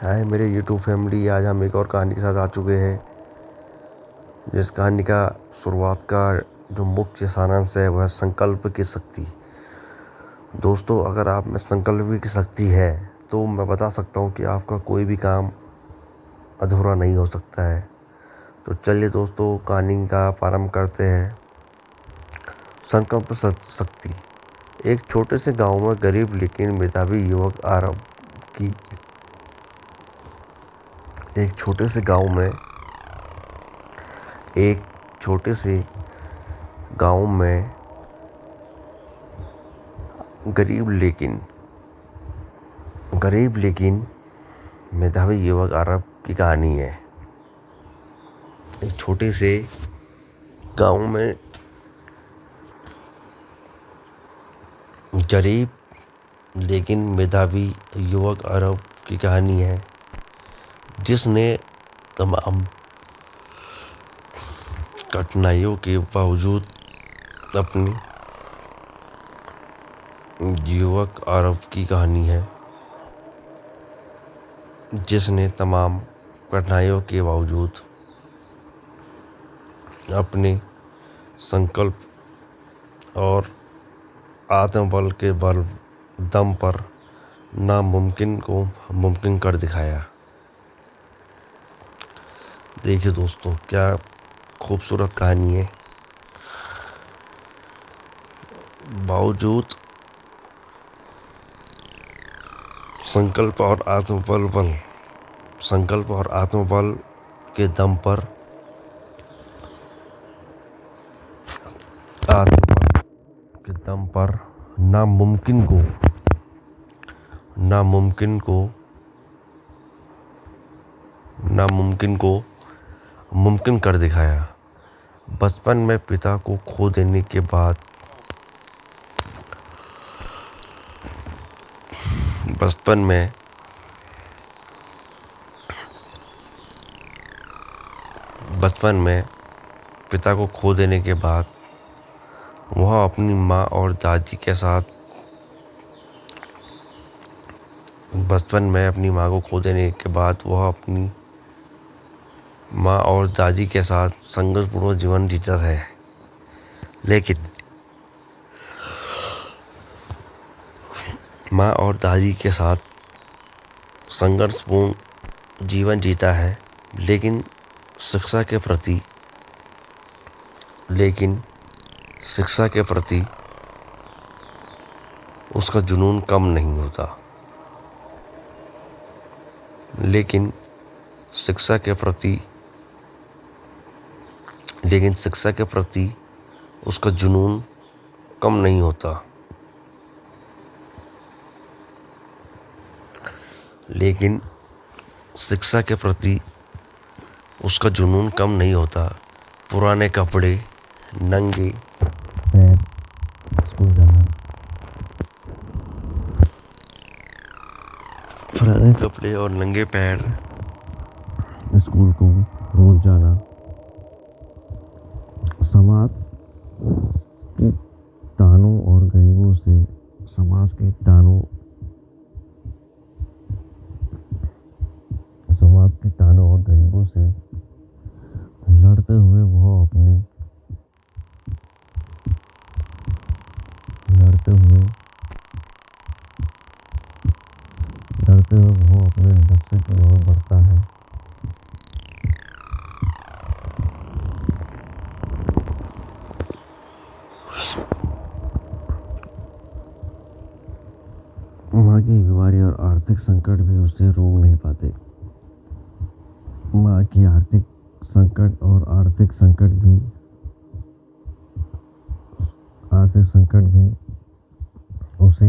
हाय मेरे YouTube family, आज हम एक और कहानी के साथ आ चुके हैं। जिस कहानी का शुरुआत का जो मुख्य सारांश है वह संकल्प की शक्ति। दोस्तों, अगर आप में संकल्प की शक्ति है तो मैं बता सकता हूँ कि आपका कोई भी काम अधूरा नहीं हो सकता है। तो चलिए दोस्तों, कहानी का प्रारंभ करते हैं। संकल्प शक्ति। एक छोटे से गांव में गरीब लेकिन मेधावी युवक आरब की एक छोटे से गांव में गरीब लेकिन मेधावी युवक आरब की कहानी है। एक छोटे से गांव में गरीब लेकिन मेधावी युवक आरब की कहानी है, जिसने तमाम कठिनाइयों के बावजूद अपनी युवक आरब की कहानी है जिसने तमाम कठिनाइयों के बावजूद अपने संकल्प और आत्मबल के दम पर नामुमकिन को मुमकिन कर दिखाया। देखिए दोस्तों, क्या खूबसूरत कहानी है। बावजूद संकल्प और आत्मबल के दम पर नामुमकिन को मुमकिन कर दिखाया। बचपन में पिता को खो देने के बाद वह अपनी माँ और दादी के साथ संघर्षपूर्ण जीवन जीता है। लेकिन माँ और दादी के साथ संघर्षपूर्ण जीवन जीता है, लेकिन शिक्षा के प्रति उसका जुनून कम नहीं होता। लेकिन शिक्षा के प्रति उसका जुनून कम नहीं होता। लेकिन शिक्षा के प्रति उसका जुनून कम नहीं होता। पुराने कपड़े, नंगे पैर स्कूल जाना, पुराने कपड़े और नंगे पैर स्कूल को रोज जाना, समाज के तानों और गरीबों से लड़ते हुए वह अपने लक्ष्य की ओर बढ़ता है। माँ की बीमारी और आर्थिक संकट भी उसे रोक नहीं पाते। माँ की आर्थिक संकट भी उसे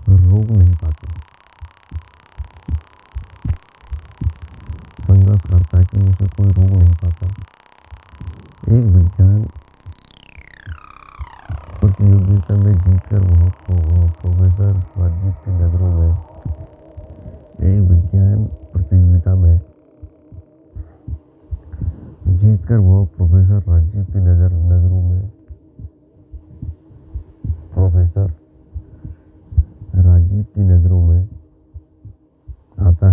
रोक नहीं पाते। संघर्ष करता है कि उसे कोई रोक नहीं पाता। एक विज्ञान प्रतियोगिता में जीतकर वह प्रोफेसर राजीव की नजरों में प्रोफेसर राजीव की नजरों में आता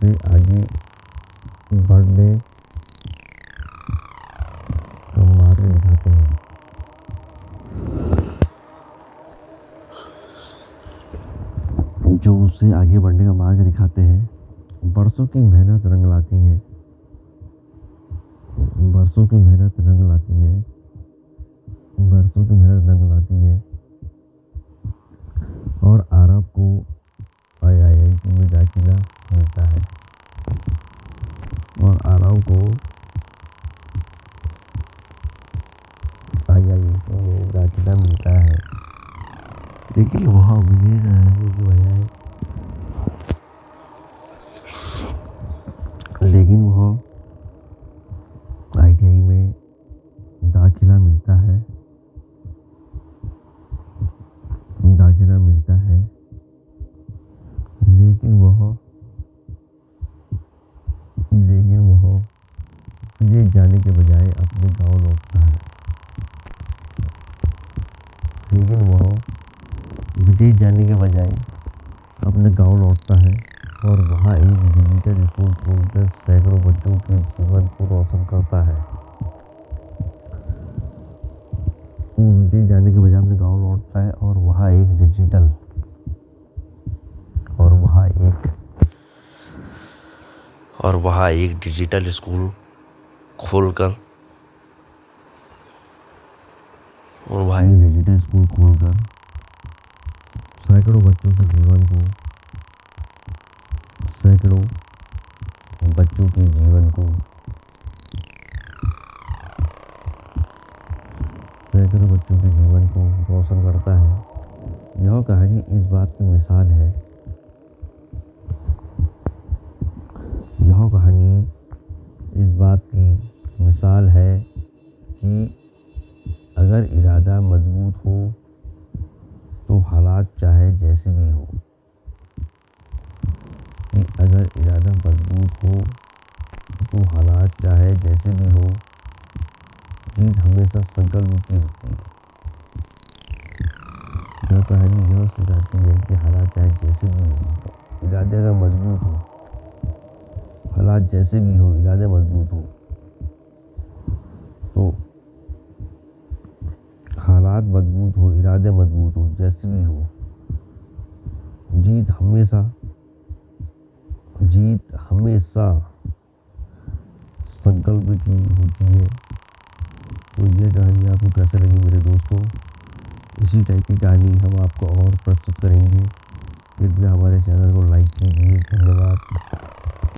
उससे आगे बढ़ने का मार्ग दिखाते हैं। जो उससे आगे बढ़ने का मार्ग दिखाते हैं। बरसों की मेहनत रंग लाती है, बरसों की मेहनत रंग लाती है, बरसों की मेहनत रंग लाती है। और आरब को IIT में दाखिला मिलता है, और आरब को IIT में दाखिला मिलता है। लेकिन वह उम्मीद रहने की बजाय लेकिन वह ITI में दाखिला मिलता है, दाखिला मिलता है। लेकिन वह विदेश जाने के बजाय अपने गांव लौटता है। लेकिन वह विदेश जाने के बजाय अपने गांव लौटता है और वहाँ एक डिजिटल स्कूल खोलकर सैकड़ों बच्चों के जीवन को रोशन करता है। वो विदेश जाने के बजाय अपने गांव लौटता है और वहाँ एक डिजिटल स्कूल खोलकर सैकड़ों बच्चों के जीवन को सैकड़ों बच्चों के जीवन को रोशन करता है। यह कहानी इस बात की मिसाल है, यह कहानी इस बात की मिसाल है कि अगर इरादा मजबूत हो तो हालात चाहे जैसे भी हो, कि अगर इरादा मजबूत हो तो हालात चाहे जैसे भी हो, जीत हमेशा संकल्प की होती है। यह कहानी यह सिखाती है कि हालात चाहे जैसे भी हो, इरादे अगर मजबूत हो, हालात जैसे भी हो, इरादे मजबूत हो, तो हालात मजबूत हो, इरादे मजबूत हो, जैसे भी हो, जीत हमेशा संकल्प की होती है। तो यह कहानी आपको कैसे लगी मेरे दोस्तों? इसी टाइप की कहानी हम आपको और प्रस्तुत करेंगे। कृपया हमारे चैनल को लाइक कीजिए। धन्यवाद।